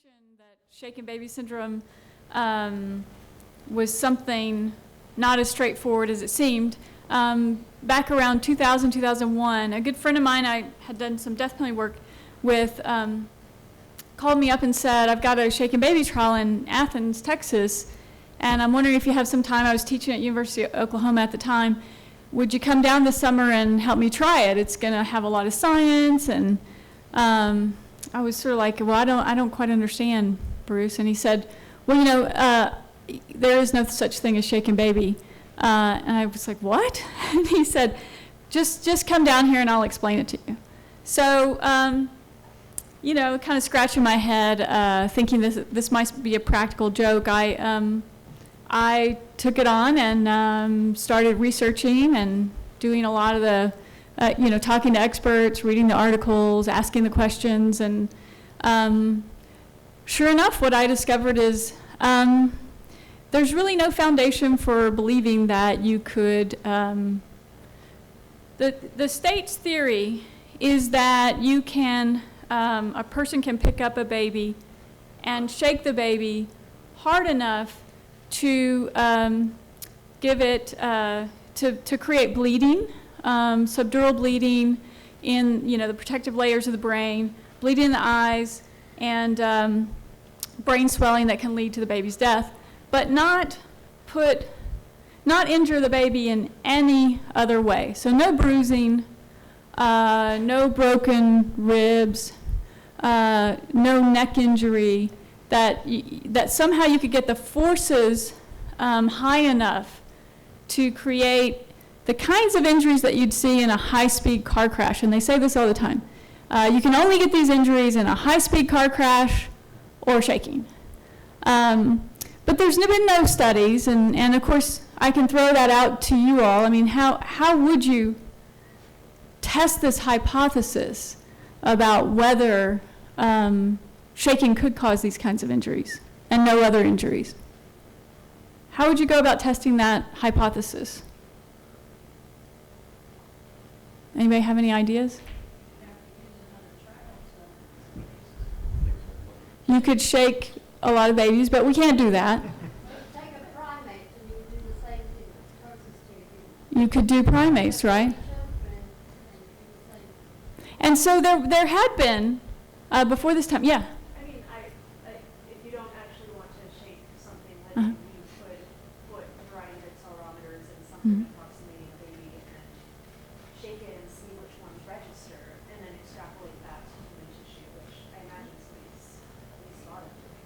mentioned that shaken baby syndrome was something not as straightforward as it seemed. Back around 2000, 2001, a good friend of mine I had done some death penalty work with called me up and said, I've got a shaken baby trial in Athens, Texas, and I'm wondering if you have some time. I was teaching at University of Oklahoma at the time. Would you come down this summer and help me try it? It's going to have a lot of science. And I was sort of like, well, I don't quite understand, Bruce. And he said, well, you know, there is no such thing as shaken baby. And I was like, what? And he said, just come down here and I'll explain it to you. So, you know, kind of scratching my head, thinking this might be a practical joke, I took it on and started researching and doing a lot of the, you know, talking to experts, reading the articles, asking the questions, and sure enough, what I discovered is there's really no foundation for believing that you could, the state's theory is that you can, a person can pick up a baby and shake the baby hard enough to give it, to create bleeding, subdural bleeding in, you know, the protective layers of the brain, bleeding in the eyes, and brain swelling that can lead to the baby's death, but not injure the baby in any other way. So no bruising, no broken ribs, no neck injury, that somehow you could get the forces high enough to create the kinds of injuries that you'd see in a high-speed car crash. And they say this all the time. You can only get these injuries in a high-speed car crash or shaking. But there's been no studies, and of course, I can throw that out to you all. I mean, how would you test this hypothesis about whether shaking could cause these kinds of injuries and no other injuries? How would you go about testing that hypothesis? Anybody have any ideas? You could shake a lot of babies, but we can't do that. Take a primate and you do the same thing that's closest to you. You could do primates, right? And so there had been, before this time, yeah? I mean, if you don't actually want to shake something, then you could put a variety of accelerometers in something approximating a baby and shake it and see which ones register, and then extrapolate that to human tissue, which I imagine somebody's at least thought of doing.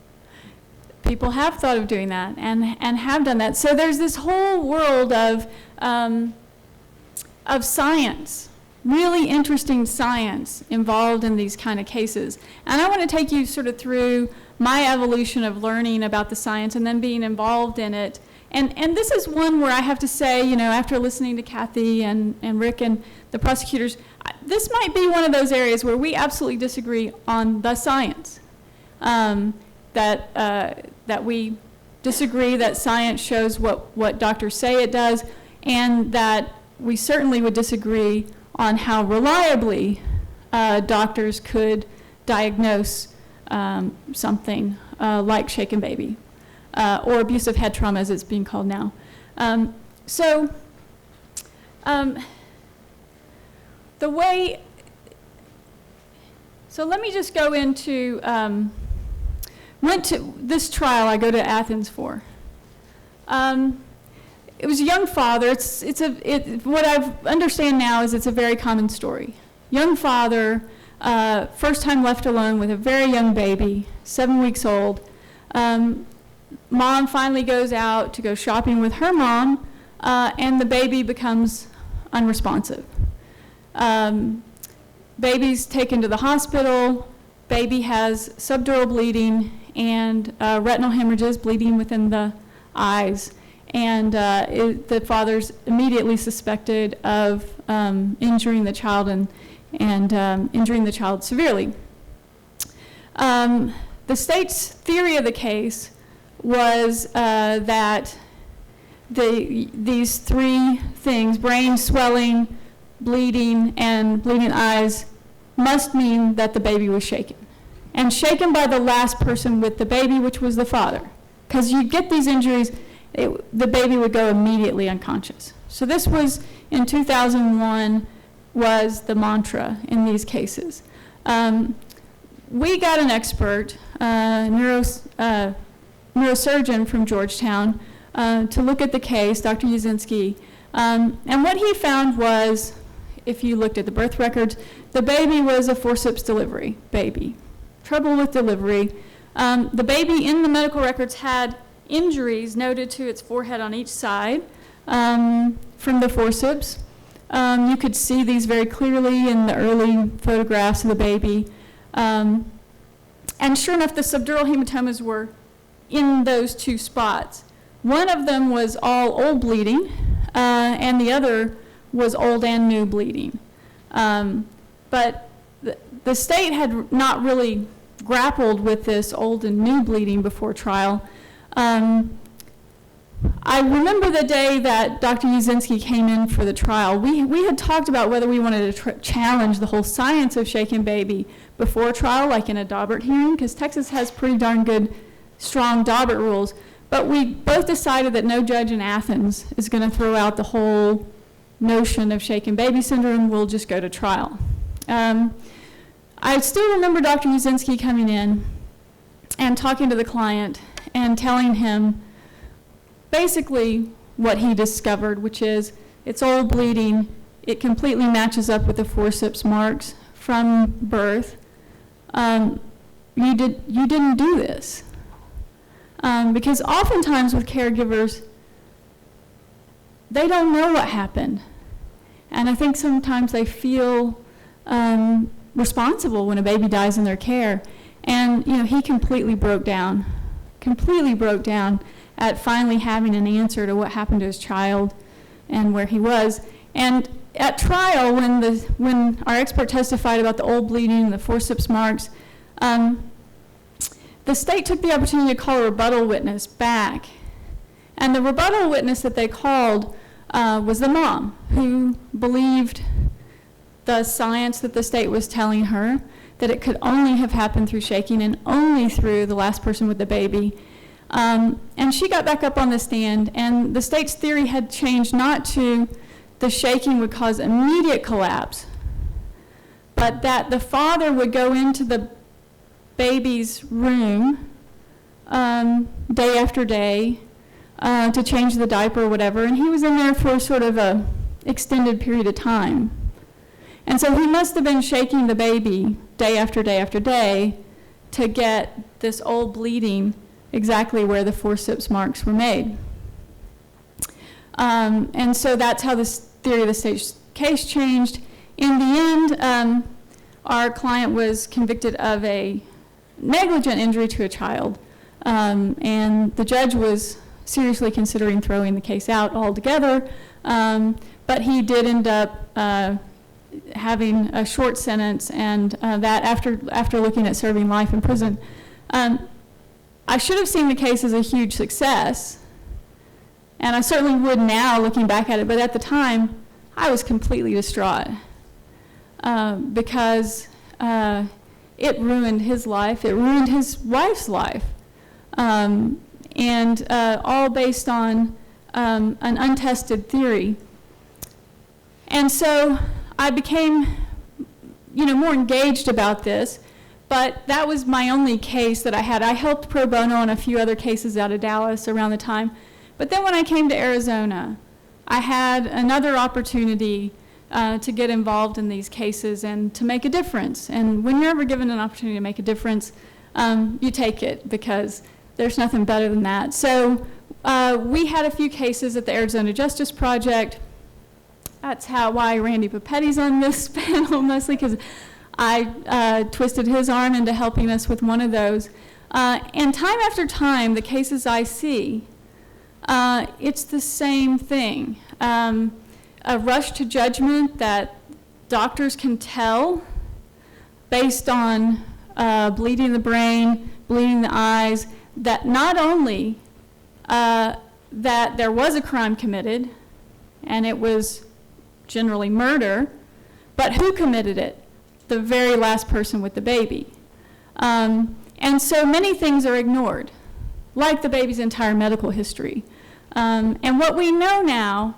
People have thought of doing that and have done that. So there's this whole world of science, really interesting science involved in these kind of cases. And I want to take you sort of through my evolution of learning about the science and then being involved in it. And this is one where I have to say, you know, after listening to Kathy and Rick and the prosecutors, this might be one of those areas where we absolutely disagree on the science. That we disagree that science shows what doctors say it does, and that we certainly would disagree on how reliably doctors could diagnose something like shaken baby or abusive head trauma, as it's being called now. So let me just go into, went to this trial I go to Athens for. It was a young father. What I understand now is it's a very common story. Young father, first time left alone with a very young baby, 7 weeks old. Mom finally goes out to go shopping with her mom, and the baby becomes unresponsive. Baby's taken to the hospital. Baby has subdural bleeding and retinal hemorrhages, bleeding within the eyes. And the father's immediately suspected of injuring the child and injuring the child severely. The state's theory of the case was that these three things, brain swelling, bleeding, and bleeding eyes, must mean that the baby was shaken. and shaken by the last person with the baby, which was the father. Because you get these injuries, the baby would go immediately unconscious. So this was, in 2001, was the mantra in these cases. We got an expert, neurosurgeon from Georgetown, to look at the case, Dr. Yazinski, and what he found was, if you looked at the birth records, the baby was a forceps delivery baby. Trouble with delivery. The baby in the medical records had injuries noted to its forehead on each side from the forceps. You could see these very clearly in the early photographs of the baby. And sure enough, the subdural hematomas were in those two spots. One of them was all old bleeding, and the other was old and new bleeding. But the state had not really grappled with this old and new bleeding before trial. I remember the day that Dr. Yazinski came in for the trial. We had talked about whether we wanted to challenge the whole science of shaken baby before trial, like in a Daubert hearing, because Texas has pretty darn good, strong Daubert rules. But we both decided that no judge in Athens is going to throw out the whole notion of shaken baby syndrome. We'll just go to trial. I still remember Dr. Yazinski coming in and talking to the client and telling him basically what he discovered, which is it's old bleeding. It completely matches up with the forceps marks from birth. You didn't do this. Because oftentimes with caregivers, they don't know what happened. And I think sometimes they feel responsible when a baby dies in their care. And, he completely broke down at finally having an answer to what happened to his child and where he was. And at trial, when our expert testified about the old bleeding and the forceps marks, the state took the opportunity to call a rebuttal witness back. And the rebuttal witness that they called was the mom, who believed the science that the state was telling her, that it could only have happened through shaking and only through the last person with the baby. And she got back up on the stand, and the state's theory had changed not to the shaking would cause immediate collapse, but that the father would go into the baby's room day after day to change the diaper or whatever, and he was in there for sort of a extended period of time. And so he must have been shaking the baby day after day after day to get this old bleeding exactly where the forceps marks were made. And so that's how this theory of the state's case changed. In the end, our client was convicted of a negligent injury to a child, and the judge was seriously considering throwing the case out altogether, but he did end up having a short sentence, and that after looking at serving life in prison. I should have seen the case as a huge success, and I certainly would now looking back at it, but at the time I was completely distraught because it ruined his life, it ruined his wife's life, and all based on an untested theory. And so I became, more engaged about this, but that was my only case that I had. I helped pro bono on a few other cases out of Dallas around the time. But then when I came to Arizona, I had another opportunity to get involved in these cases and to make a difference. And when you're ever given an opportunity to make a difference, you take it, because there's nothing better than that. So we had a few cases at the Arizona Justice Project. That's why Randy Papetti's on this panel, mostly because I twisted his arm into helping us with one of those. And time after time, the cases I see, it's the same thing. A rush to judgment that doctors can tell based on bleeding the brain, bleeding the eyes, that not only that there was a crime committed, and it was generally murder, but who committed it? The very last person with the baby. And so many things are ignored, like the baby's entire medical history. And what we know now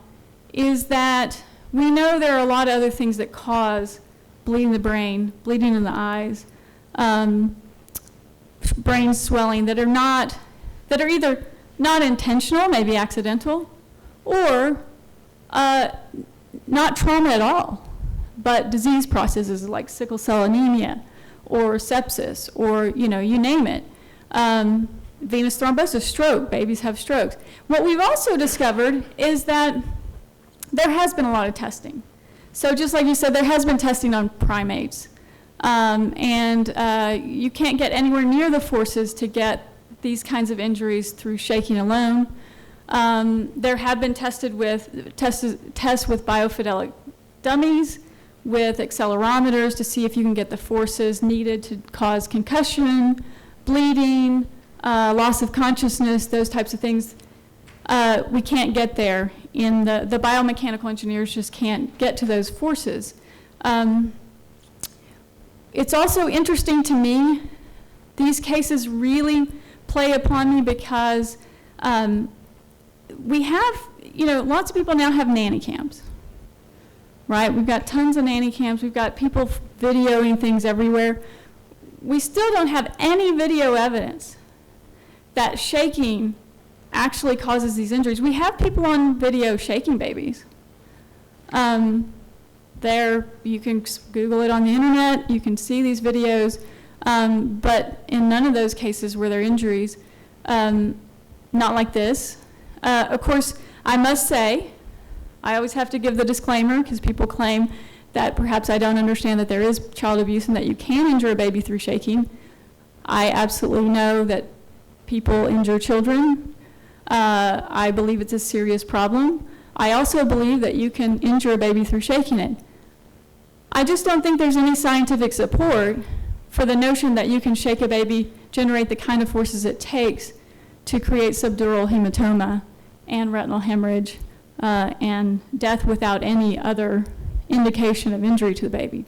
is that we know there are a lot of other things that cause bleeding in the brain, bleeding in the eyes, brain swelling that are either not intentional, maybe accidental, or not trauma at all, but disease processes like sickle cell anemia or sepsis or, you name it. Venous thrombosis, stroke, babies have strokes. What we've also discovered is that there has been a lot of testing. So just like you said, there has been testing on primates. And you can't get anywhere near the forces to get these kinds of injuries through shaking alone. There have been tests with biofidelic dummies, with accelerometers to see if you can get the forces needed to cause concussion, bleeding, loss of consciousness, those types of things. We can't get there. The biomechanical engineers just can't get to those forces. It's also interesting to me, these cases really play upon me because we have, lots of people now have nanny cams, right? We've got tons of nanny cams. We've got people videoing things everywhere. We still don't have any video evidence that shaking actually causes these injuries. We have people on video shaking babies. You can Google it on the internet, you can see these videos, but in none of those cases were there injuries, not like this. Of course, I must say, I always have to give the disclaimer because people claim that perhaps I don't understand that there is child abuse and that you can injure a baby through shaking. I absolutely know that people injure children. I believe it's a serious problem. I also believe that you can injure a baby through shaking it. I just don't think there's any scientific support for the notion that you can shake a baby, generate the kind of forces it takes to create subdural hematoma and retinal hemorrhage and death without any other indication of injury to the baby.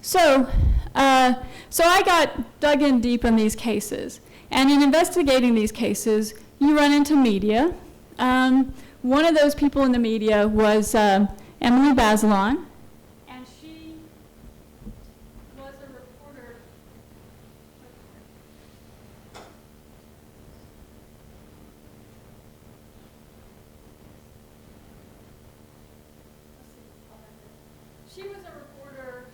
So I got dug in deep in these cases. And in investigating these cases, you run into media. One of those people in the media was Emily Bazelon, and she was a reporter. She was a reporter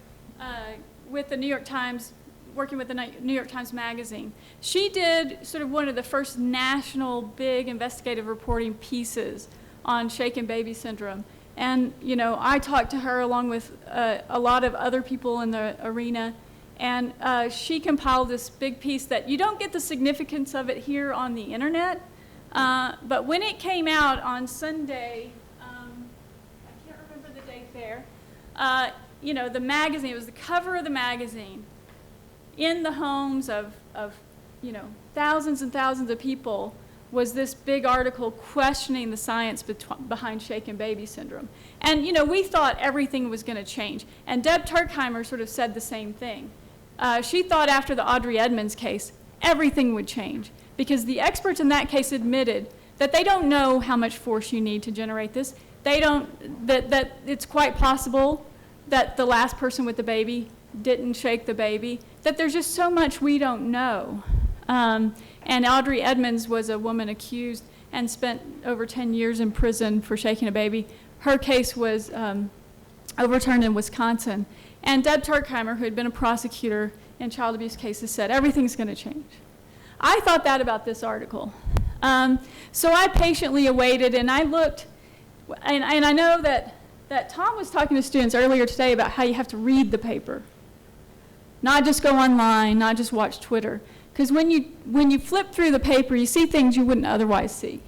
with the New York Times, working with the New York Times Magazine. She did sort of one of the first national big investigative reporting pieces on shaken baby syndrome. And, I talked to her along with a lot of other people in the arena, and she compiled this big piece that you don't get the significance of it here on the internet, but when it came out on Sunday, I can't remember the date there, the magazine, it was the cover of the magazine, in the homes of thousands and thousands of people, was this big article questioning the science behind shaken baby syndrome. And, we thought everything was going to change. And Deb Turkheimer sort of said the same thing. She thought after the Audrey Edmonds case, everything would change, because the experts in that case admitted that they don't know how much force you need to generate this. That it's quite possible that the last person with the baby didn't shake the baby, that there's just so much we don't know. And Audrey Edmonds was a woman accused and spent over 10 years in prison for shaking a baby. Her case was overturned in Wisconsin. And Deb Turkheimer, who had been a prosecutor in child abuse cases, said everything's going to change. I thought that about this article. So I patiently awaited, and I looked, and I know that Tom was talking to students earlier today about how you have to read the paper. Not just go online, not just watch Twitter. Because when you flip through the paper, you see things you wouldn't otherwise see.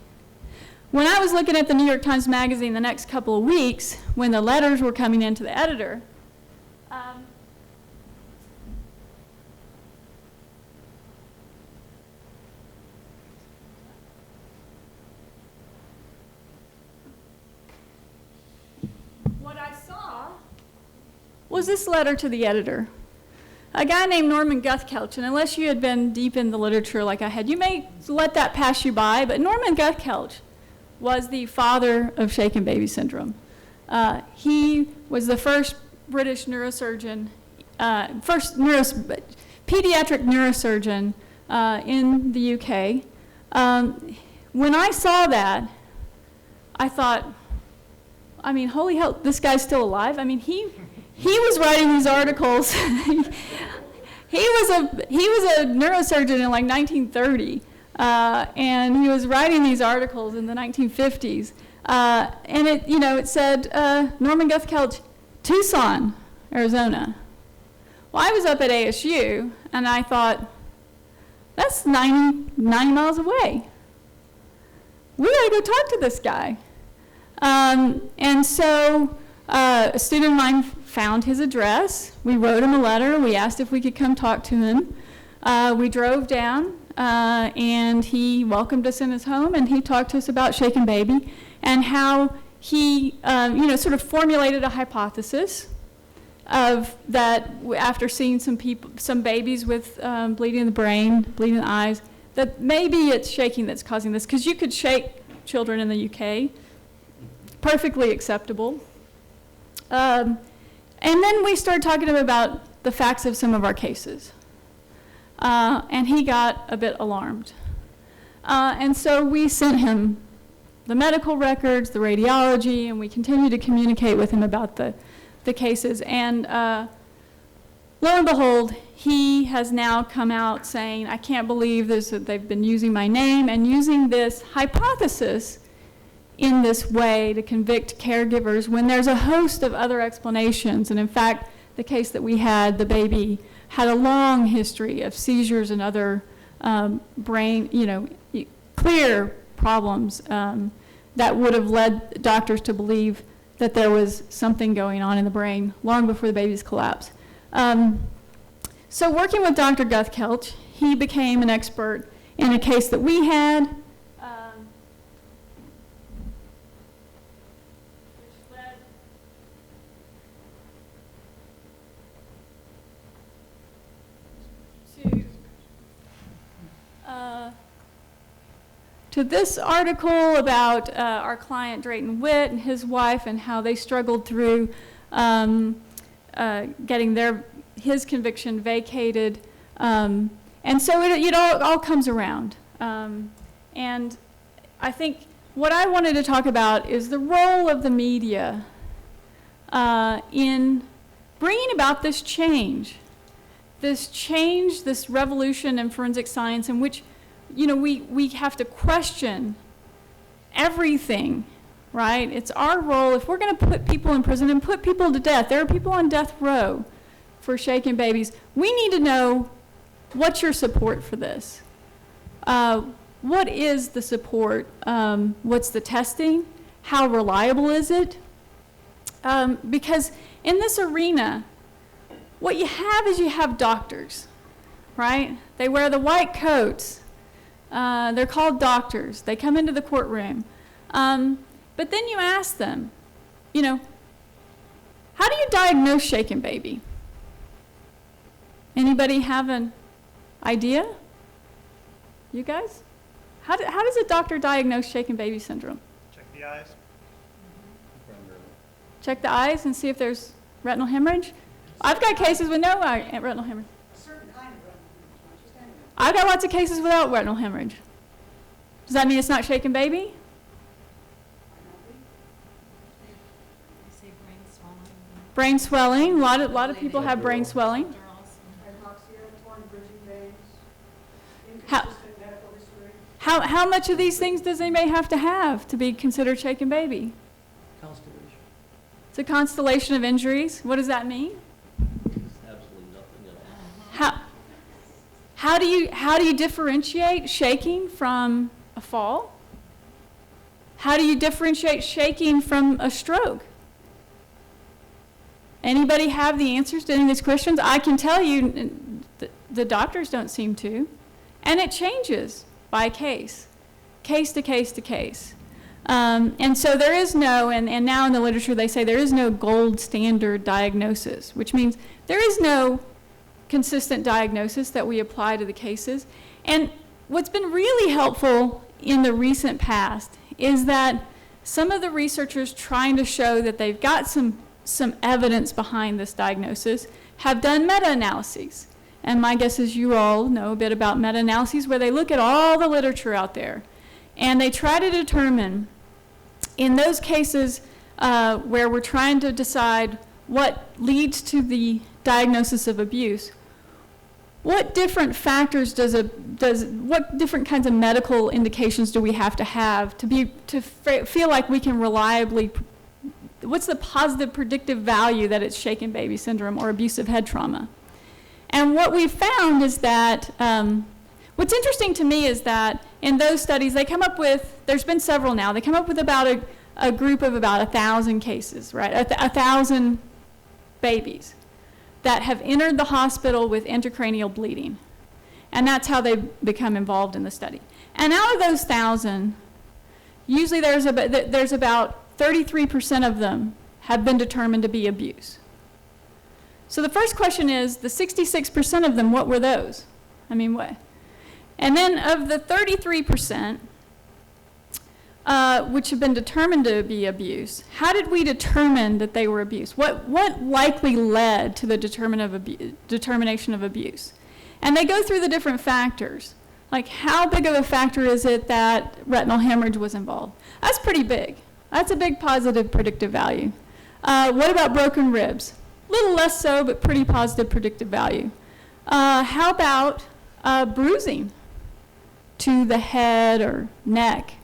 When I was looking at the New York Times Magazine the next couple of weeks, when the letters were coming in to the editor, what I saw was this letter to the editor. a guy named Norman Guthkelch, and unless you had been deep in the literature like I had, you may let that pass you by, but Norman Guthkelch was the father of shaken baby syndrome. He was the first British neurosurgeon, pediatric neurosurgeon in the UK. When I saw that, I thought, I mean, holy hell, this guy's still alive? I mean, he was writing these articles. he was a neurosurgeon in like 1930, and he was writing these articles in the 1950s. And it said Norman Guthkelch, Tucson, Arizona. Well, I was up at ASU, and I thought, that's 90 miles away. We gotta go talk to this guy. And so a student of mine found his address. We wrote him a letter. We asked if we could come talk to him. We drove down, and he welcomed us in his home, and he talked to us about shaken baby and how he, sort of formulated a hypothesis of that after seeing some babies with bleeding in the brain, bleeding in the eyes, that maybe it's shaking that's causing this, because you could shake children in the UK, perfectly acceptable. And then we started talking to him about the facts of some of our cases. And he got a bit alarmed. And so we sent him the medical records, the radiology, and we continued to communicate with him about the cases. And lo and behold, he has now come out saying, I can't believe this, that they've been using my name and using this hypothesis in this way to convict caregivers when there's a host of other explanations. And in fact, the case that we had, the baby had a long history of seizures and other brain, clear problems that would have led doctors to believe that there was something going on in the brain long before the baby's collapse. So working with Dr. Guthkelch, he became an expert in a case that we had, which led to this article about our client Drayton Witt and his wife and how they struggled through getting his conviction vacated. And so it all comes around. And I think what I wanted to talk about is the role of the media in bringing about this change, this revolution in forensic science in which, we have to question everything, right? It's our role. If we're going to put people in prison and put people to death, there are people on death row for shaken babies. We need to know, what's your support for this? What is the support? What's the testing? How reliable is it? Because in this arena, what you have is you have doctors, right? They wear the white coats. They're called doctors. They come into the courtroom. But then you ask them, how do you diagnose shaken baby? Anybody have an idea? You guys? How does a doctor diagnose shaken baby syndrome? Check the eyes. Check the eyes and see if there's retinal hemorrhage? I've got cases with no retinal hemorrhage. A certain kind of retinal hemorrhage, just anyway. I've got lots of cases without retinal hemorrhage. Does that mean it's not shaken baby? Brain swelling. A lot of people have brain swelling. How much of these things does anybody have to be considered shaken baby? Constellation. It's a constellation of injuries. What does that mean? Absolutely nothing at all. How do you differentiate shaking from a fall? How do you differentiate shaking from a stroke? Anybody have the answers to any of these questions? I can tell you the doctors don't seem to. And it changes by case to case to case. And so there is no, and now in the literature they say there is no gold standard diagnosis, which means there is no consistent diagnosis that we apply to the cases. And what's been really helpful in the recent past is that some of the researchers trying to show that they've got some evidence behind this diagnosis have done meta-analyses. And my guess is you all know a bit about meta-analyses, where they look at all the literature out there and they try to determine, in those cases where we're trying to decide what leads to the diagnosis of abuse, what different factors what different kinds of medical indications do we have to feel like we can reliably, what's the positive predictive value that it's shaken baby syndrome or abusive head trauma? And what we've found is that, what's interesting to me is that in those studies, they come up with, there's been several now, they come up with about a group of about 1,000 cases, right? 1,000 babies that have entered the hospital with intracranial bleeding. And that's how they become involved in the study. And out of those 1,000, usually there's about 33% of them have been determined to be abuse. So the first question is, the 66% of them, what were those? I mean, what? And then of the 33%, which have been determined to be abuse, how did we determine that they were abuse? What likely led to the determination of abuse? And they go through the different factors. Like, how big of a factor is it that retinal hemorrhage was involved? That's pretty big. That's a big positive predictive value. What about broken ribs? A little less so, but pretty positive predictive value. How about bruising to the head or neck?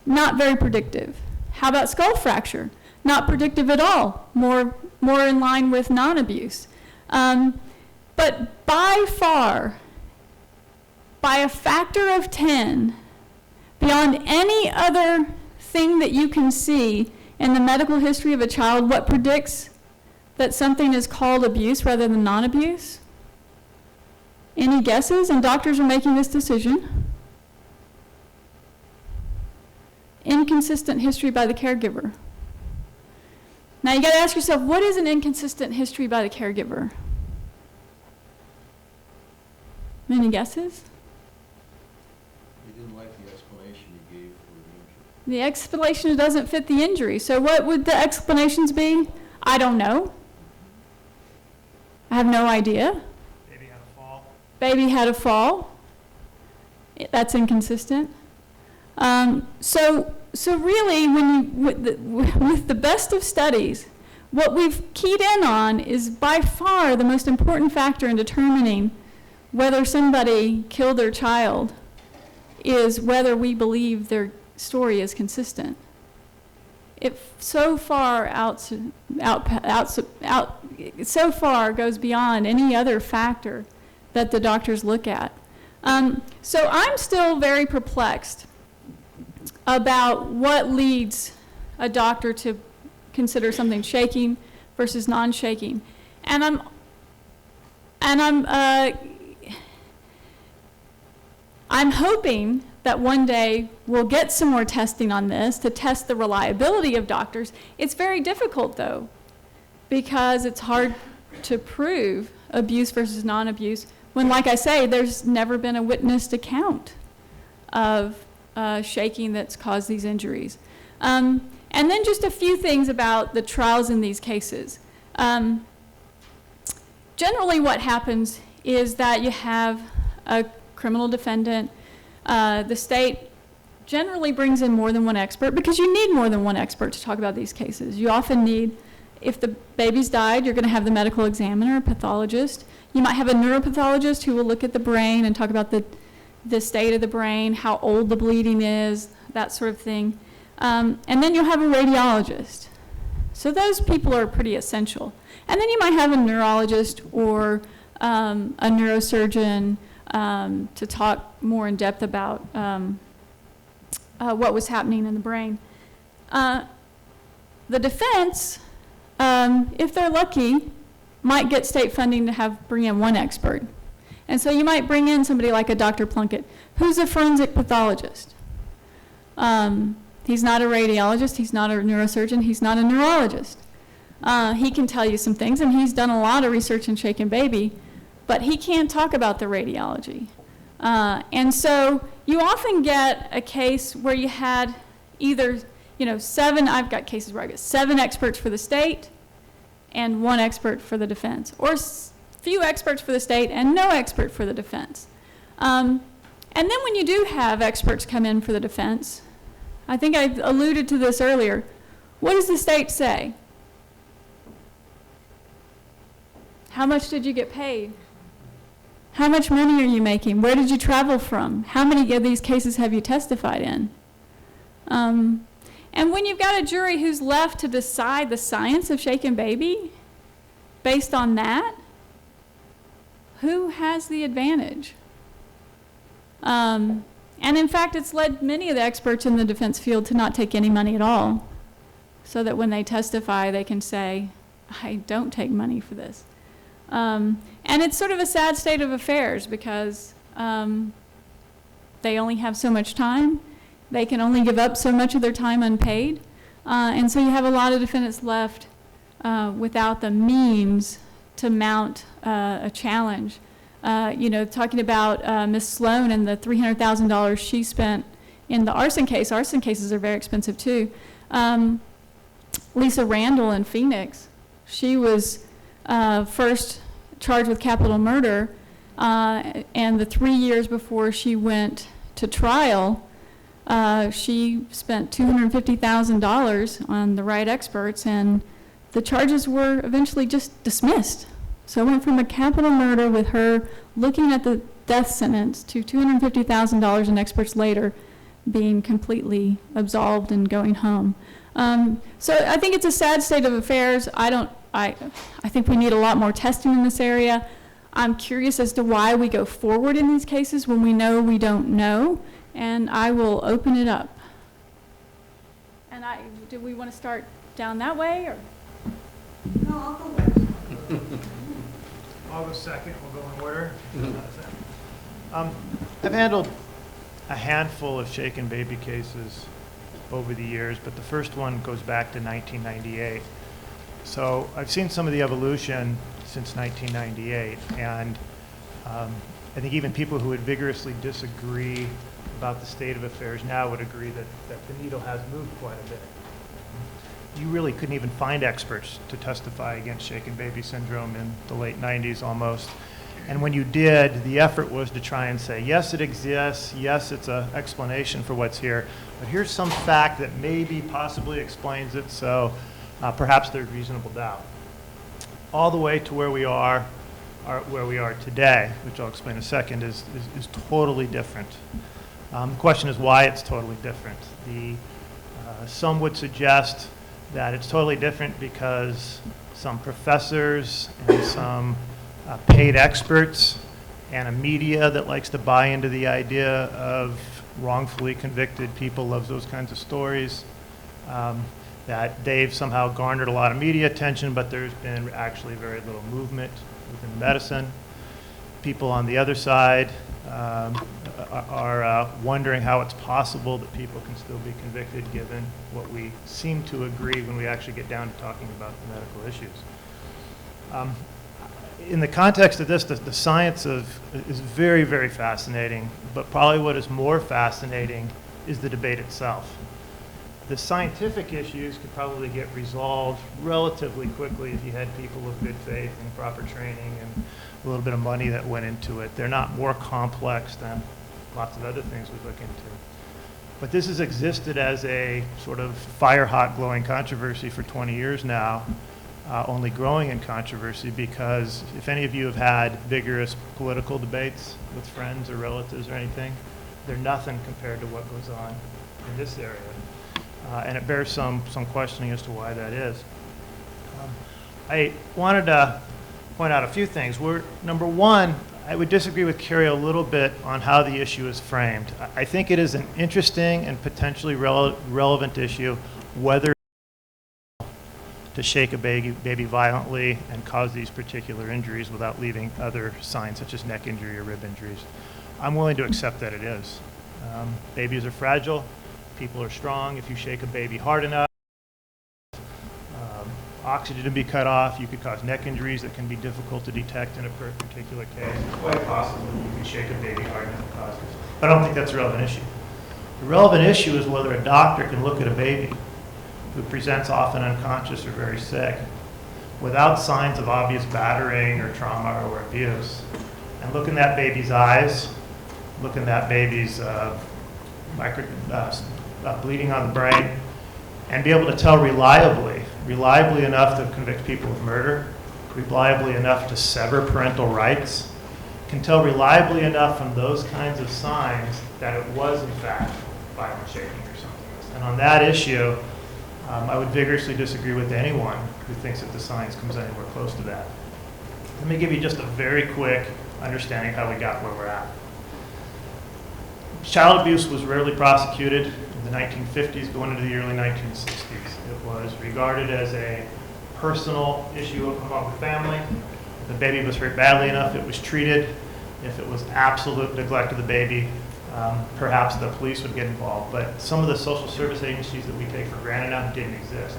Not very predictive. How about skull fracture? Not predictive at all. More in line with non-abuse. But by far, by a factor of 10, beyond any other thing that you can see in the medical history of a child, what predicts that something is called abuse rather than non-abuse? Any guesses? And doctors are making this decision. Inconsistent history by the caregiver. Now you got to ask yourself, what is an inconsistent history by the caregiver? Any guesses? You didn't like the explanation you gave for the injury. The explanation doesn't fit the injury. So what would the explanations be? I don't know. I have no idea. Baby had a fall. Baby had a fall. That's inconsistent. So really, with the best of studies, what we've keyed in on is by far the most important factor in determining whether somebody killed their child is whether we believe their story is consistent. It so far so far goes beyond any other factor that the doctors look at. So I'm still very perplexed about what leads a doctor to consider something shaking versus non-shaking, and I'm hoping that one day we'll get some more testing on this to test the reliability of doctors. It's very difficult though, because it's hard to prove abuse versus non-abuse when, like I say, there's never been a witnessed account of shaking that's caused these injuries. And then just a few things about the trials in these cases. Generally what happens is that you have a criminal defendant. The state generally brings in more than one expert because you need more than one expert to talk about these cases. You often need, if the baby's died, you're going to have the medical examiner, a pathologist. You might have a neuropathologist who will look at the brain and talk about the state of the brain, how old the bleeding is, that sort of thing. And then you'll have a radiologist. So those people are pretty essential. And then you might have a neurologist or a neurosurgeon to talk more in depth about what was happening in the brain. The defense, if they're lucky, might get state funding to bring in one expert. And so you might bring in somebody like a Dr. Plunkett, who's a forensic pathologist. He's not a radiologist, he's not a neurosurgeon, he's not a neurologist. He can tell you some things, and he's done a lot of research in shaken baby, but he can't talk about the radiology. And so you often get a case where you had either, I've got cases where I get 7 experts for the state and 1 expert for the defense, or few experts for the state and no expert for the defense. And then when you do have experts come in for the defense, I think I alluded to this earlier, what does the state say? How much did you get paid? How much money are you making? Where did you travel from? How many of these cases have you testified in? And when you've got a jury who's left to decide the science of shaken baby based on that, who has the advantage? And in fact, it's led many of the experts in the defense field to not take any money at all, so that when they testify, they can say, I don't take money for this. And it's sort of a sad state of affairs because they only have so much time. They can only give up so much of their time unpaid. And so you have a lot of defendants left without the means to mount a challenge. Talking about Ms. Sloan and the $300,000 she spent in the arson case. Arson cases are very expensive too. Lisa Randall in Phoenix, she was first charged with capital murder, and the 3 years before she went to trial, she spent $250,000 on the right experts, and the charges were eventually just dismissed. So it went from a capital murder with her looking at the death sentence to $250,000 in experts later being completely absolved and going home. So I think it's a sad state of affairs. I think we need a lot more testing in this area. I'm curious as to why we go forward in these cases when we know we don't know, and I will open it up. And do we want to start down that way, or? No, I'll go with it. I'll go second, we'll go in order. I've handled a handful of shaken baby cases over the years, but the first one goes back to 1998. So I've seen some of the evolution since 1998, and I think even people who would vigorously disagree about the state of affairs now would agree that the needle has moved quite a bit. You really couldn't even find experts to testify against shaken baby syndrome in the late 90s almost. And when you did, the effort was to try and say, yes, it exists, yes, it's an explanation for what's here, but here's some fact that maybe possibly explains it, so perhaps there's reasonable doubt. All the way to where we are today, which I'll explain in a second, is totally different. The question is why it's totally different. Some would suggest that it's totally different because some professors and some paid experts and a media that likes to buy into the idea of wrongfully convicted people loves those kinds of stories, that they've somehow garnered a lot of media attention, but there's been actually very little movement within medicine. People on the other side are wondering how it's possible that people can still be convicted given what we seem to agree when we actually get down to talking about the medical issues. In the context of this, the science is very, very fascinating, but probably what is more fascinating is the debate itself. The scientific issues could probably get resolved relatively quickly if you had people of good faith and proper training and a little bit of money that went into it. They're not more complex than lots of other things we look into. But this has existed as a sort of fire-hot glowing controversy for 20 years now, only growing in controversy because if any of you have had vigorous political debates with friends or relatives or anything, they're nothing compared to what goes on in this area. And it bears some questioning as to why that is. I wanted to point out a few things. Number one, I would disagree with Carrie a little bit on how the issue is framed. I think it is an interesting and potentially relevant issue whether to shake a baby violently and cause these particular injuries without leaving other signs such as neck injury or rib injuries. I'm willing to accept that it is. Babies are fragile. People are strong. If you shake a baby hard enough, oxygen to be cut off. You could cause neck injuries that can be difficult to detect in a particular case. It's quite possible you can shake a baby hard enough to cause this. But I don't think that's a relevant issue. The relevant issue is whether a doctor can look at a baby who presents often unconscious or very sick without signs of obvious battering or trauma or abuse, and look in that baby's eyes, look in that baby's bleeding on the brain, and be able to tell reliably enough to convict people of murder, reliably enough to sever parental rights, can tell reliably enough from those kinds of signs that it was in fact violent shaking or something. And on that issue, I would vigorously disagree with anyone who thinks that the science comes anywhere close to that. Let me give you just a very quick understanding of how we got where we're at. Child abuse was rarely prosecuted in the 1950s, going into the early 1960s. It was regarded as a personal issue among the family. If the baby was hurt badly enough, it was treated. If it was absolute neglect of the baby, perhaps the police would get involved. But some of the social service agencies that we take for granted now didn't exist.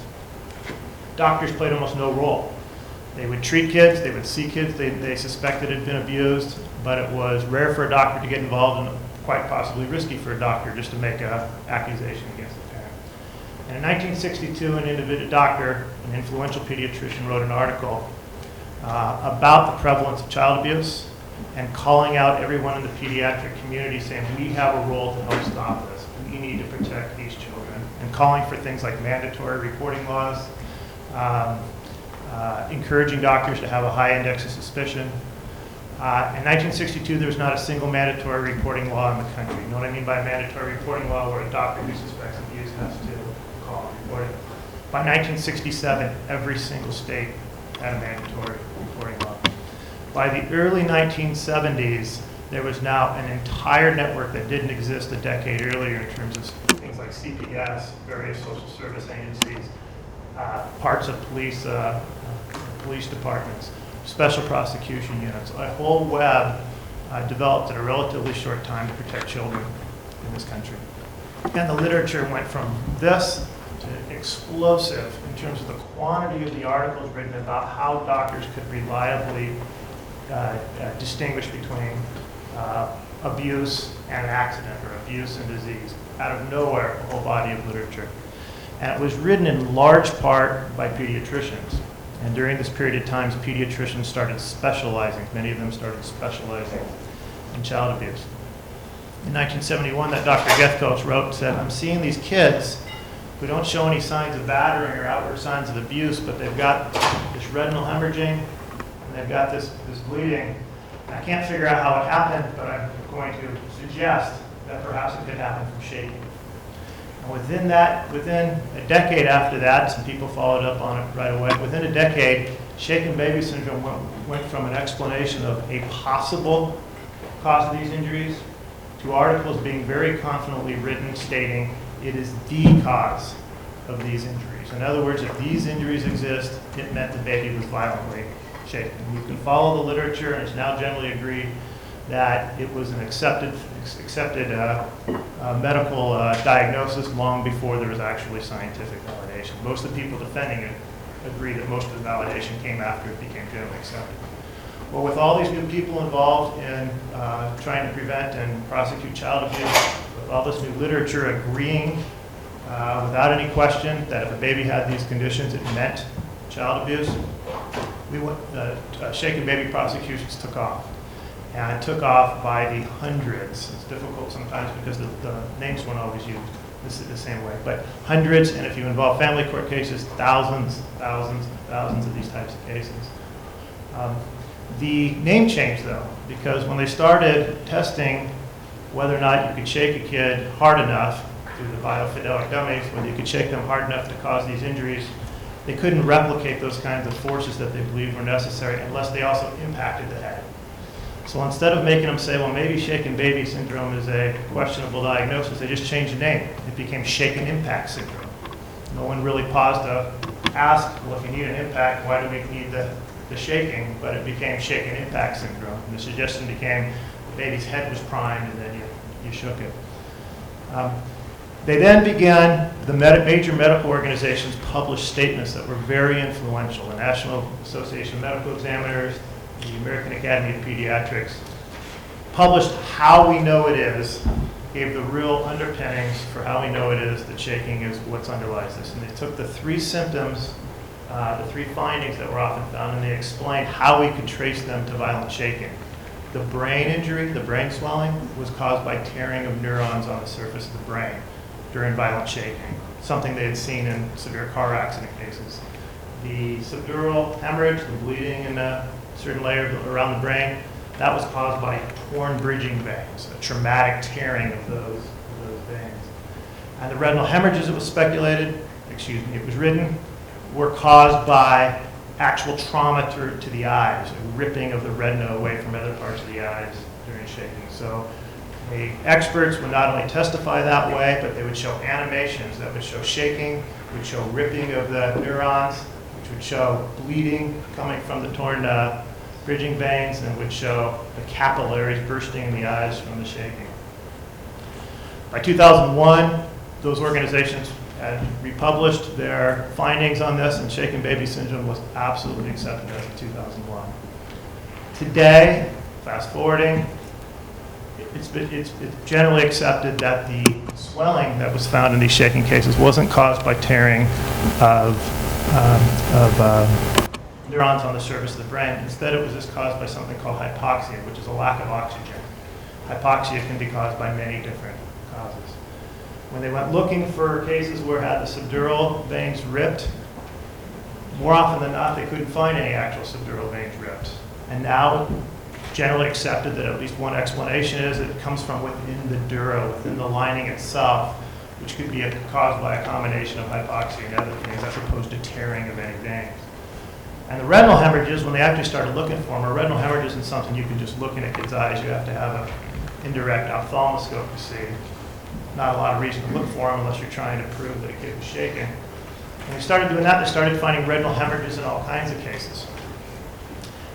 Doctors played almost no role. They would treat kids, they would see kids they suspected had been abused, but it was rare for a doctor to get involved and quite possibly risky for a doctor just to make an accusation against the parent. And in 1962, an individual doctor, an influential pediatrician, wrote an article about the prevalence of child abuse and calling out everyone in the pediatric community saying, we have a role to help stop this. We need to protect these children. And calling for things like mandatory reporting laws, encouraging doctors to have a high index of suspicion. In 1962, there was not a single mandatory reporting law in the country. You know what I mean by mandatory reporting law, where a doctor who suspects abuse has to call and report it. By 1967, every single state had a mandatory reporting law. By the early 1970s, there was now an entire network that didn't exist a decade earlier in terms of things like CPS, various social service agencies, parts of police departments, special prosecution units. A whole web developed in a relatively short time to protect children in this country. And the literature went from this to explosive in terms of the quantity of the articles written about how doctors could reliably distinguish between abuse and accident or abuse and disease. Out of nowhere, a whole body of literature. And it was written in large part by pediatricians. And during this period of time, pediatricians started specializing. Many of them started specializing in child abuse. In 1971, that Dr. Gethcoach wrote and said, I'm seeing these kids who don't show any signs of battering or outward signs of abuse, but they've got this retinal hemorrhaging, and they've got this bleeding. And I can't figure out how it happened, but I'm going to suggest that perhaps it could happen from shaking. And within a decade after that, some people followed up on it right away. Within a decade, shaken baby syndrome went from an explanation of a possible cause of these injuries to articles being very confidently written stating it is the cause of these injuries. In other words, if these injuries exist, it meant the baby was violently shaken. You can follow the literature, and it's now generally agreed that it was an accepted medical diagnosis long before there was actually scientific validation. Most of the people defending it agree that most of the validation came after it became generally accepted. Well, with all these new people involved in trying to prevent and prosecute child abuse, with all this new literature agreeing without any question that if a baby had these conditions, it meant child abuse, shaken baby prosecutions took off. And it took off by the hundreds. It's difficult sometimes because the names weren't always used the same way. But hundreds, and if you involve family court cases, thousands of these types of cases. The name changed, though, because when they started testing whether or not you could shake a kid hard enough through the biofidelic dummies, whether you could shake them hard enough to cause these injuries, they couldn't replicate those kinds of forces that they believed were necessary unless they also impacted the head. So instead of making them say, well, maybe shaken baby syndrome is a questionable diagnosis, they just changed the name. It became shaken impact syndrome. No one really paused to ask, well, if you need an impact, why do we need the shaking? But it became shaken impact syndrome. And the suggestion became the baby's head was primed and then you shook it. They then began, the major medical organizations published statements that were very influential. The National Association of Medical Examiners, the American Academy of Pediatrics, published how we know it is, gave the real underpinnings for how we know it is that shaking is what underlies this. And they took the three symptoms, the three findings that were often found, and they explained how we could trace them to violent shaking. The brain injury, the brain swelling, was caused by tearing of neurons on the surface of the brain during violent shaking, something they had seen in severe car accident cases. The subdural hemorrhage, the bleeding in a certain layer around the brain, that was caused by torn bridging veins, a traumatic tearing of those veins. And the retinal hemorrhages, it was speculated, it was written, were caused by actual trauma to the eyes, a ripping of the retina away from other parts of the eyes during shaking. So the experts would not only testify that way, but they would show animations that would show shaking, would show ripping of the neurons, which would show bleeding coming from the torn bridging veins, and would show the capillaries bursting in the eyes from the shaking. By 2001, those organizations had republished their findings on this, and shaken baby syndrome was absolutely accepted as of 2001. Today, fast forwarding, it's generally accepted that the swelling that was found in these shaking cases wasn't caused by tearing of neurons on the surface of the brain. Instead, it was just caused by something called hypoxia, which is a lack of oxygen. Hypoxia can be caused by many different causes. When they went looking for cases where had the subdural veins ripped, more often than not, they couldn't find any actual subdural veins ripped. And now, generally accepted that at least one explanation is that it comes from within the dura, within the lining itself, which could be caused by a combination of hypoxia and other things, as opposed to tearing of any veins. And the retinal hemorrhages, when they actually started looking for them, a retinal hemorrhage isn't something you can just look in a kid's eyes. You have to have an indirect ophthalmoscope to see. Not a lot of reason to look for them unless you're trying to prove that a kid was shaking. When they started doing that, they started finding retinal hemorrhages in all kinds of cases.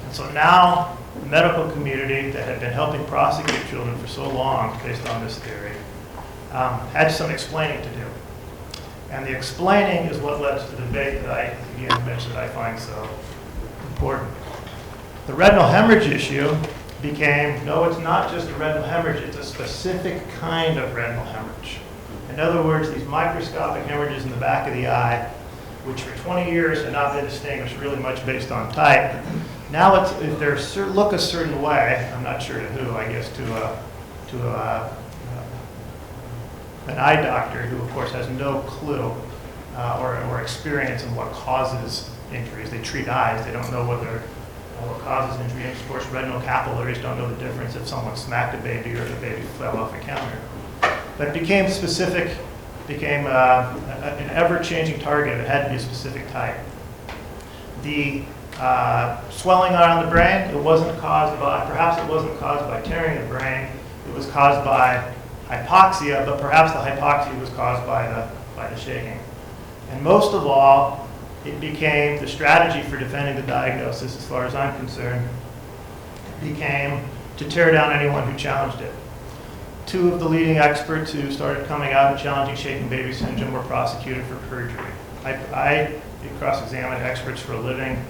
And so now, the medical community that had been helping prosecute children for so long based on this theory had some explaining to do. And the explaining is what led to the debate that I again mentioned that I find so important. The retinal hemorrhage issue became, no, it's not just a retinal hemorrhage, it's a specific kind of retinal hemorrhage. In other words, these microscopic hemorrhages in the back of the eye, which for 20 years had not been distinguished really much based on type. Now, if they look a certain way, I'm not sure to who, I guess to an eye doctor who, of course, has no clue or experience in what causes injuries. They treat eyes, they don't know what causes injury. And of course, retinal capillaries don't know the difference if someone smacked a baby or if a baby fell off a counter. But it became specific, became an ever-changing target. It had to be a specific type. The swelling around the brain, it wasn't caused by, perhaps it wasn't caused by tearing the brain, it was caused by hypoxia, but perhaps the hypoxia was caused by the shaking. And most of all, it became the strategy for defending the diagnosis, as far as I'm concerned, became to tear down anyone who challenged it. Two of the leading experts who started coming out and challenging shaken baby syndrome were prosecuted for perjury. I cross-examine experts for a living.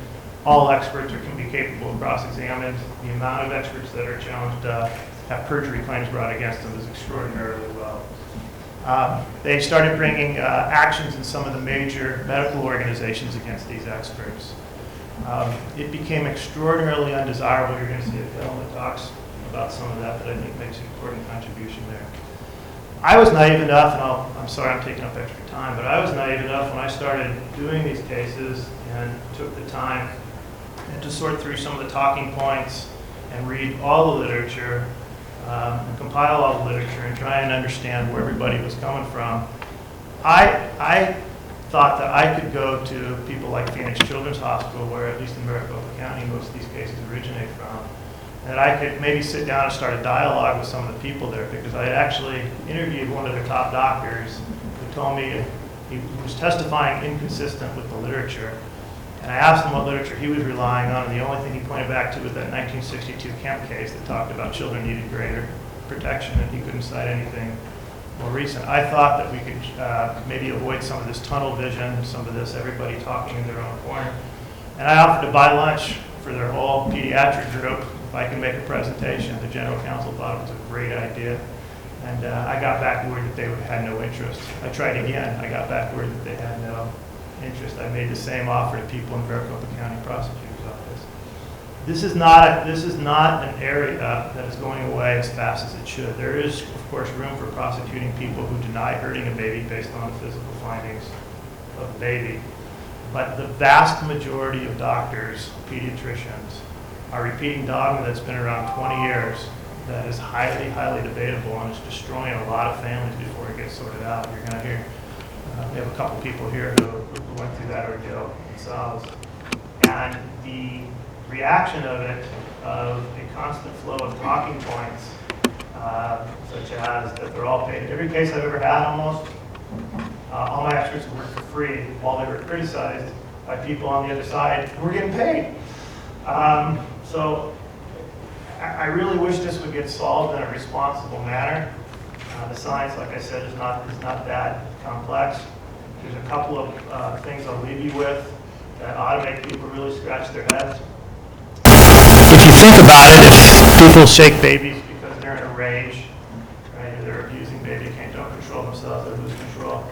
All experts can be capable of cross-examined. The amount of experts that are challenged have perjury claims brought against them is extraordinarily low. They started bringing actions in some of the major medical organizations against these experts. It became extraordinarily undesirable. You're going to see a film that talks about some of that I think makes an important contribution there. I was naive enough, and I'm sorry I'm taking up extra time, but I was naive enough when I started doing these cases and took the time to sort through some of the talking points and read all the literature, and compile all the literature and try and understand where everybody was coming from. I thought that I could go to people like Phoenix Children's Hospital, where at least in Maricopa County most of these cases originate from, and I could maybe sit down and start a dialogue with some of the people there, because I had actually interviewed one of their top doctors who told me he was testifying inconsistent with the literature. And I asked him what literature he was relying on, and the only thing he pointed back to was that 1962 Kemp case that talked about children needed greater protection, and he couldn't cite anything more recent. I thought that we could maybe avoid some of this tunnel vision, some of this everybody talking in their own corner. And I offered to buy lunch for their whole pediatric group if I can make a presentation. The general counsel thought it was a great idea. And I got back word that they had no interest. I tried again. I got back word that they had no interest. I made the same offer to people in Maricopa County Prosecutor's Office. This is not an area that is going away as fast as it should. There is, of course, room for prosecuting people who deny hurting a baby based on the physical findings of the baby. But the vast majority of doctors, pediatricians, are repeating dogma that's been around 20 years that is highly, highly debatable and is destroying a lot of families before it gets sorted out. You're going to hear, we have a couple people here who went through that ordeal themselves. And the reaction of it, of a constant flow of talking points, such as that they're all paid. Every case I've ever had almost, all my experts work for free while they were criticized by people on the other side who were getting paid. So I really wish this would get solved in a responsible manner. The science, like I said, is not that complex. There's a couple of things I'll leave you with that ought to make people really scratch their heads. If you think about it, if people shake babies because they're in a rage, right, or they're abusing baby, don't control themselves, they lose control,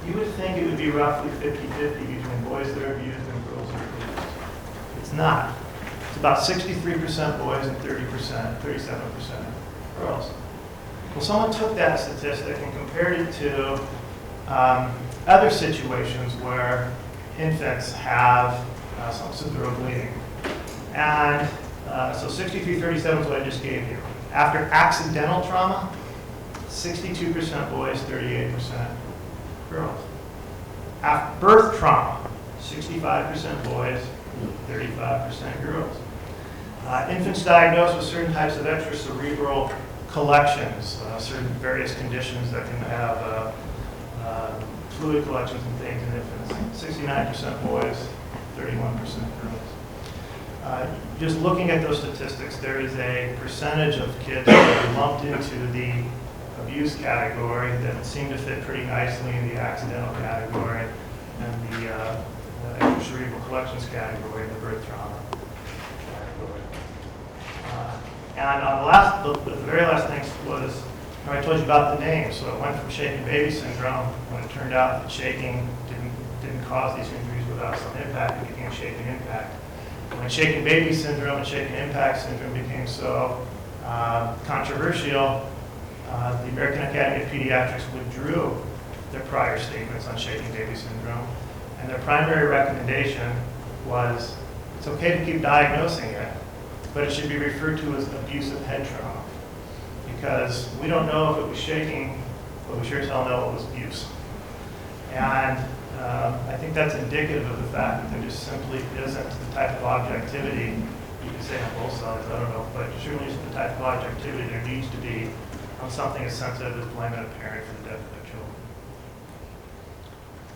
you would think it would be roughly 50-50 between boys that are abused and girls that are abused. It's not. It's about 63% boys and 37% girls. Well, someone took that statistic and compared it to other situations where infants have some subdural bleeding. And so 63-37 is what I just gave you. After accidental trauma, 62% boys, 38% girls. After birth trauma, 65% boys, 35% girls. Infants diagnosed with certain types of extracerebral collections, certain various conditions that can have fluid collections and things in infants. 69% boys, 31% girls. Just looking at those statistics, there is a percentage of kids that are lumped into the abuse category that seem to fit pretty nicely in the accidental category and the extracerebral collections category, the birth trauma category. And on the very last thing was, I told you about the name. So it went from shaken baby syndrome when it turned out that shaking didn't cause these injuries without some impact. It became shaken impact. When shaken baby syndrome and shaken impact syndrome became so controversial, the American Academy of Pediatrics withdrew their prior statements on shaken baby syndrome. And their primary recommendation was it's okay to keep diagnosing it, but it should be referred to as abusive head trauma. Because we don't know if it was shaking, but we sure as hell know it was abuse. And I think that's indicative of the fact that there just simply isn't the type of objectivity, you can say on both sides, I don't know, but there certainly isn't the type of objectivity there needs to be on something as sensitive as blaming a parent for the death of their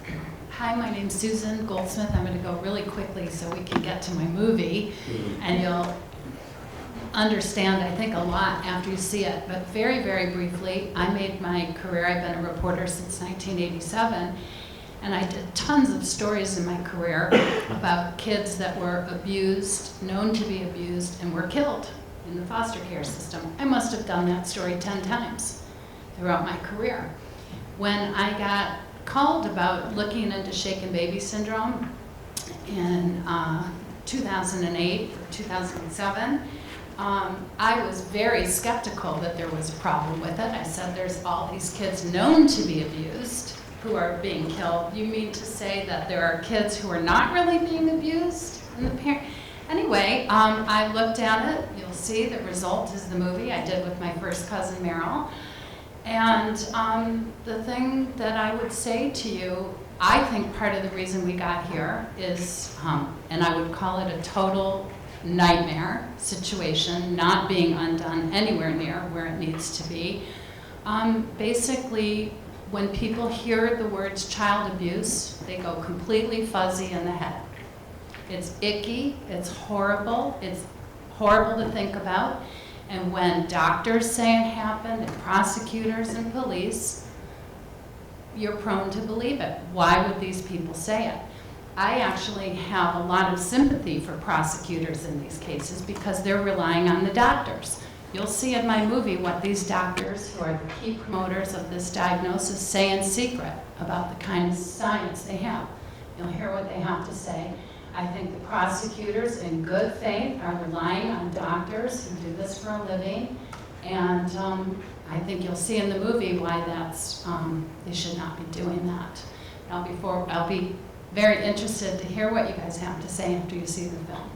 children. Hi, my name's Susan Goldsmith. I'm going to go really quickly so we can get to my movie, and you'll understand, I think, a lot after you see it. But very, very briefly, I made my career, I've been a reporter since 1987, and I did tons of stories in my career about kids that were abused, known to be abused, and were killed in the foster care system. I must have done that story 10 times throughout my career. When I got called about looking into shaken baby syndrome in 2008 or 2007, I was very skeptical that there was a problem with it. I said, there's all these kids known to be abused who are being killed. You mean to say that there are kids who are not really being abused? Anyway, I looked at it. You'll see the result is the movie I did with my first cousin, Meryl. And the thing that I would say to you, I think part of the reason we got here is, and I would call it a total nightmare situation, not being undone anywhere near where it needs to be. Basically, when people hear the words child abuse, they go completely fuzzy in the head. It's icky, it's horrible to think about. And when doctors say it happened, and prosecutors and police, you're prone to believe it. Why would these people say it? I actually have a lot of sympathy for prosecutors in these cases because they're relying on the doctors. You'll see in my movie what these doctors, who are the key promoters of this diagnosis, say in secret about the kind of science they have. You'll hear what they have to say. I think the prosecutors, in good faith, are relying on doctors who do this for a living, and I think you'll see in the movie why that's they should not be doing that. I'll be very interested to hear what you guys have to say after you see the film.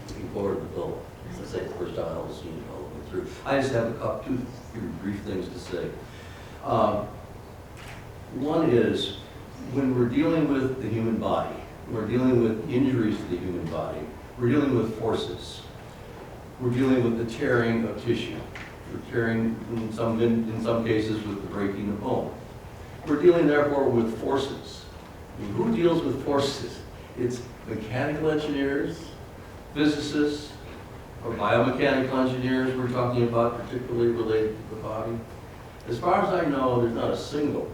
Looking forward to the film. As I say, the first time I was seeing it all the way through. I just have two brief things to say. One is, when we're dealing with the human body, we're dealing with injuries to the human body, we're dealing with forces. We're dealing with the tearing of tissue. We're tearing, in some cases, with the breaking of bone. We're dealing, therefore, with forces. And who deals with forces? It's mechanical engineers, physicists, or biomechanical engineers we're talking about, particularly related to the body. As far as I know, there's not a single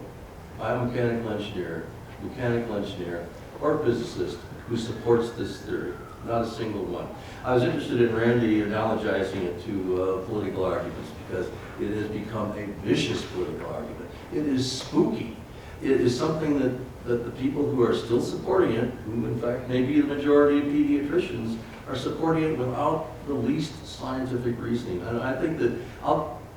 biomechanical engineer, mechanical engineer, or physicist who supports this theory. Not a single one. I was interested in Randy analogizing it to political arguments because it has become a vicious political argument. It is spooky. It is something that the people who are still supporting it, who in fact may be the majority of pediatricians, are supporting it without the least scientific reasoning. And I think that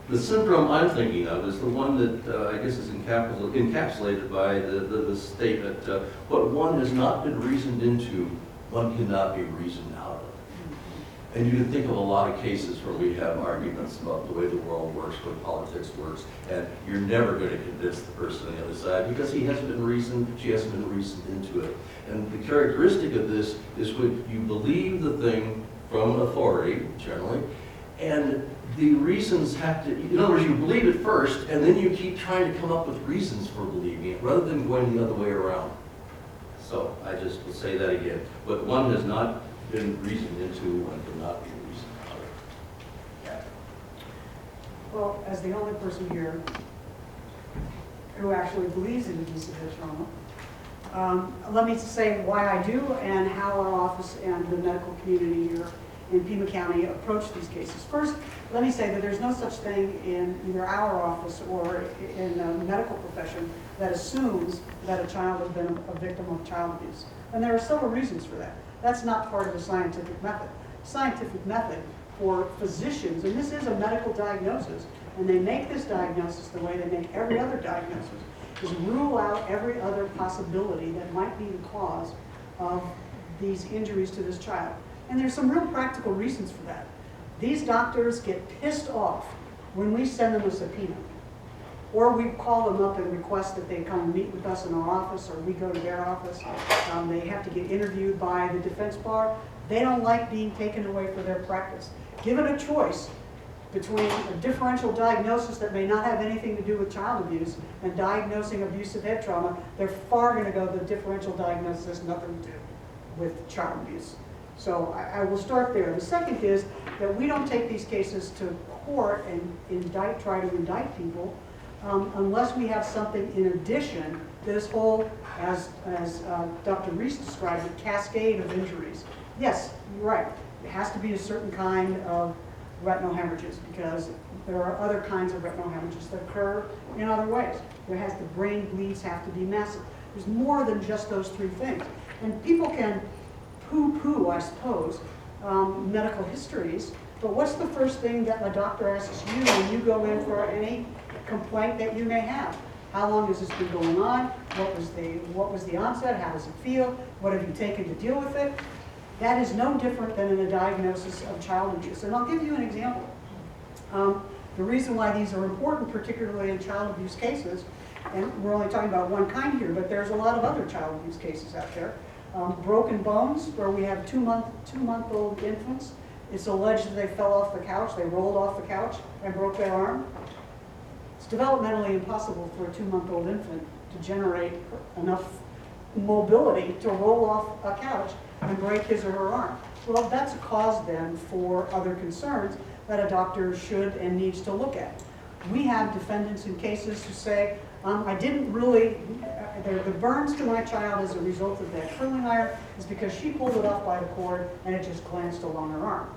the syndrome I'm thinking of is the one that I guess is encapsulated by the statement, what one has not been reasoned into, one cannot be reasoned out of. And you can think of a lot of cases where we have arguments about the way the world works, where politics works, and you're never going to convince the person on the other side because he hasn't been reasoned, she hasn't been reasoned into it. And the characteristic of this is when you believe the thing from authority, generally, and the reasons have to, in other words, you believe it first, and then you keep trying to come up with reasons for believing it, rather than going the other way around. So I just will say that again. But one has not been reasoned into, one cannot be reasoned out of. Yeah. Well, as the only person here who actually believes in abuse of trauma, let me say why I do and how our office and the medical community here in Pima County approach these cases. First, let me say that there's no such thing in either our office or in the medical profession that assumes that a child has been a victim of child abuse. And there are several reasons for that. That's not part of the scientific method. Scientific method for physicians, and this is a medical diagnosis, and they make this diagnosis the way they make every other diagnosis, is rule out every other possibility that might be the cause of these injuries to this child. And there's some real practical reasons for that. These doctors get pissed off when we send them a subpoena, or we call them up and request that they come meet with us in our office, or we go to their office. They have to get interviewed by the defense bar. They don't like being taken away from their practice. Given a choice between a differential diagnosis that may not have anything to do with child abuse and diagnosing abusive head trauma, they're far going to go the differential diagnosis has nothing to do with child abuse. So I will start there. The second is that we don't take these cases to court and try to indict people unless we have something in addition to this whole, as Dr. Reese described it, cascade of injuries. Yes, you're right. It has to be a certain kind of retinal hemorrhages because there are other kinds of retinal hemorrhages that occur in other ways. The brain bleeds have to be massive. There's more than just those three things. And people can poo-poo, I suppose, medical histories, but what's the first thing that a doctor asks you when you go in for any complaint that you may have? How long has this been going on? What was the onset? How does it feel? What have you taken to deal with it? That is no different than in a diagnosis of child abuse. And I'll give you an example. The reason why these are important, particularly in child abuse cases, and we're only talking about one kind here, but there's a lot of other child abuse cases out there. Broken bones, where we have two-month-old infants. It's alleged that they fell off the couch, they rolled off the couch and broke their arm. It's developmentally impossible for a 2-month-old infant to generate enough mobility to roll off a couch and break his or her arm. Well, that's a cause then for other concerns that a doctor should and needs to look at. We have defendants in cases who say, I didn't really, the burns to my child as a result of that curling iron is because she pulled it off by the cord and it just glanced along her arm.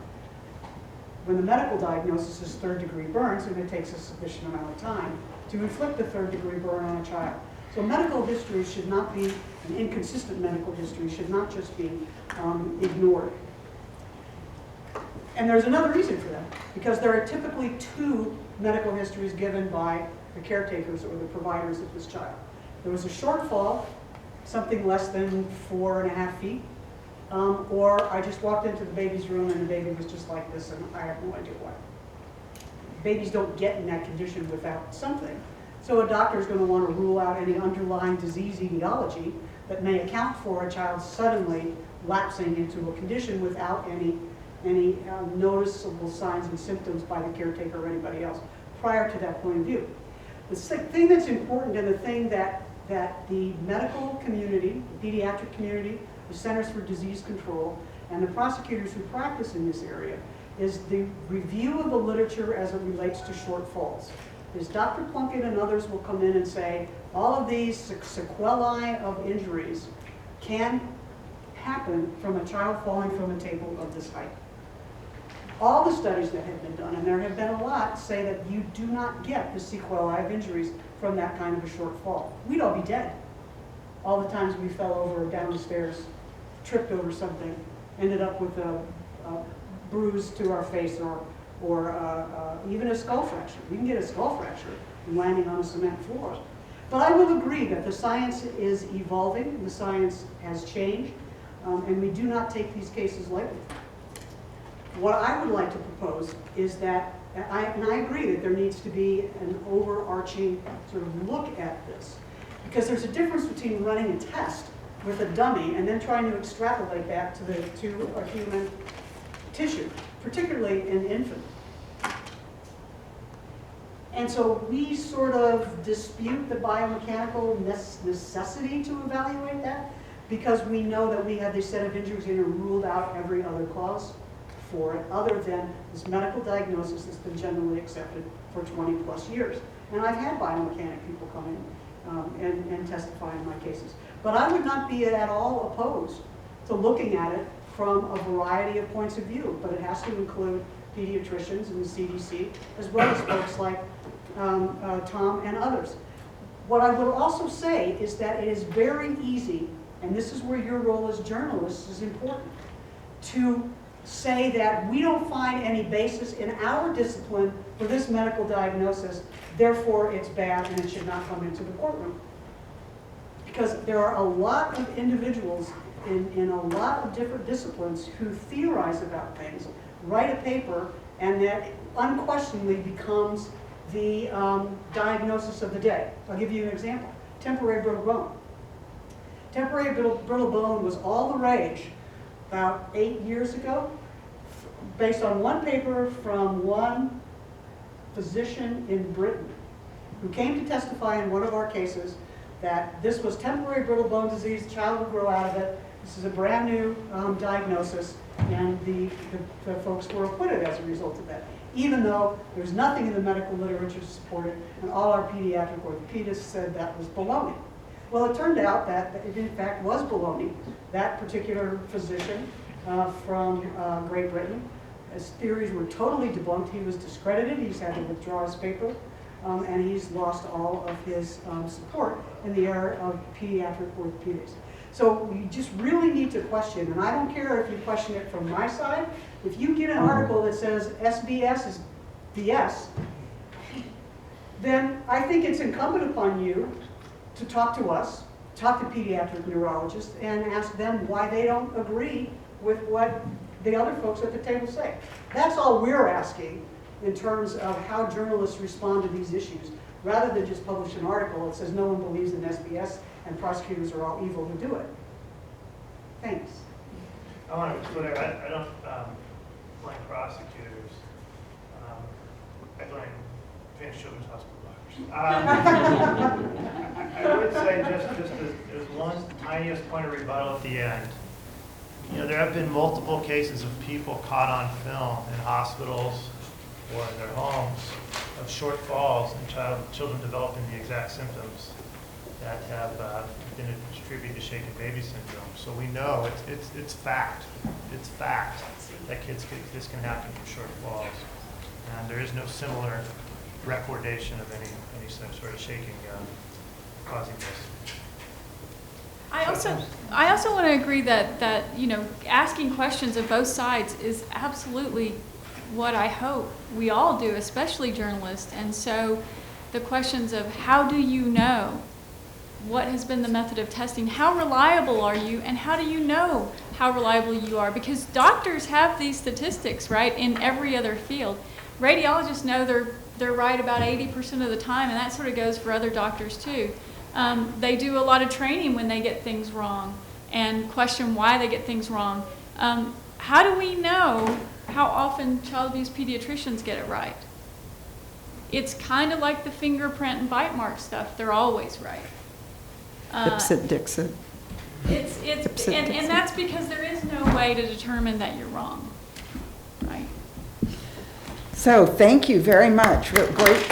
When the medical diagnosis is third-degree burns, and it takes a sufficient amount of time to inflict a third-degree burn on a child. So medical history should not be, an inconsistent medical history should not just be ignored. And there's another reason for that, because there are typically 2 medical histories given by the caretakers or the providers of this child. There was a shortfall, something less than 4.5 feet, or I just walked into the baby's room and the baby was just like this and I have no idea why. Babies don't get in that condition without something. So a doctor is going to want to rule out any underlying disease etiology that may account for a child suddenly lapsing into a condition without any noticeable signs and symptoms by the caretaker or anybody else prior to that point of view. The thing that's important and the thing that the medical community, the pediatric community, the Centers for Disease Control, and the prosecutors who practice in this area is the review of the literature as it relates to shortfalls. Is Dr. Plunkett and others will come in and say, all of these sequelae of injuries can happen from a child falling from a table of this height. All the studies that have been done, and there have been a lot, say that you do not get the sequelae of injuries from that kind of a short fall. We'd all be dead. All the times we fell over or down the stairs, tripped over something, ended up with a bruise to our face or even a skull fracture. We can get a skull fracture from landing on a cement floor. But I will agree that the science is evolving, the science has changed, and we do not take these cases lightly. What I would like to propose is that, and I agree that there needs to be an overarching sort of look at this, because there's a difference between running a test with a dummy and then trying to extrapolate that to a human tissue, particularly in infant. And so we sort of dispute the biomechanical necessity to evaluate that, because we know that we have this set of injuries and ruled out every other cause for it, other than this medical diagnosis that's been generally accepted for 20 plus years. And I've had biomechanic people come in and testify in my cases. But I would not be at all opposed to looking at it from a variety of points of view, but it has to include pediatricians and the CDC, as well as folks like Tom and others. What I would also say is that it is very easy, and this is where your role as journalists is important, to say that we don't find any basis in our discipline for this medical diagnosis, therefore it's bad and it should not come into the courtroom. Because there are a lot of individuals in a lot of different disciplines who theorize about things, write a paper, and that unquestionably becomes the diagnosis of the day. I'll give you an example. Temporary brittle bone. Temporary brittle bone was all the rage about 8 years ago, based on one paper from one physician in Britain who came to testify in one of our cases that this was temporary brittle bone disease, the child would grow out of it, this is a brand new diagnosis, and the folks were acquitted as a result of that, even though there's nothing in the medical literature to support it, and all our pediatric orthopedists said that was baloney. Well, it turned out that it in fact was baloney. That particular physician from Great Britain, his theories were totally debunked. He was discredited. He's had to withdraw his paper, and he's lost all of his support in the area of pediatric orthopedics. So we just really need to question, and I don't care if you question it from my side. If you get an article that says SBS is BS, then I think it's incumbent upon you to talk to us, talk to pediatric neurologists, and ask them why they don't agree with what the other folks at the table say. That's all we're asking in terms of how journalists respond to these issues, rather than just publish an article that says no one believes in SBS and prosecutors are all evil who do it. Thanks. I want to put it, I don't blame prosecutors. I blame Advanced Children's Hospital doctors. I would say just as one tiniest point of rebuttal at the end. You know, there have been multiple cases of people caught on film in hospitals or in their homes of short falls in children developing the exact symptoms that have been attributed to shaken baby syndrome. So we know it's fact. It's fact that this can happen from short falls. And there is no similar recordation of any such sort of shaking causing this. I also want to agree that you know, asking questions of both sides is absolutely what I hope we all do, especially journalists. And so the questions of how do you know? What has been the method of testing? How reliable are you? And how do you know how reliable you are? Because doctors have these statistics, right, in every other field. Radiologists know they're right about 80% of the time, and that sort of goes for other doctors too. They do a lot of training when they get things wrong and question why they get things wrong. How do we know how often child abuse pediatricians get it right? It's kind of like the fingerprint and bite mark stuff. They're always right. Ipsit Dixit. And that's because there is no way to determine that you're wrong, right? So thank you very much. Great.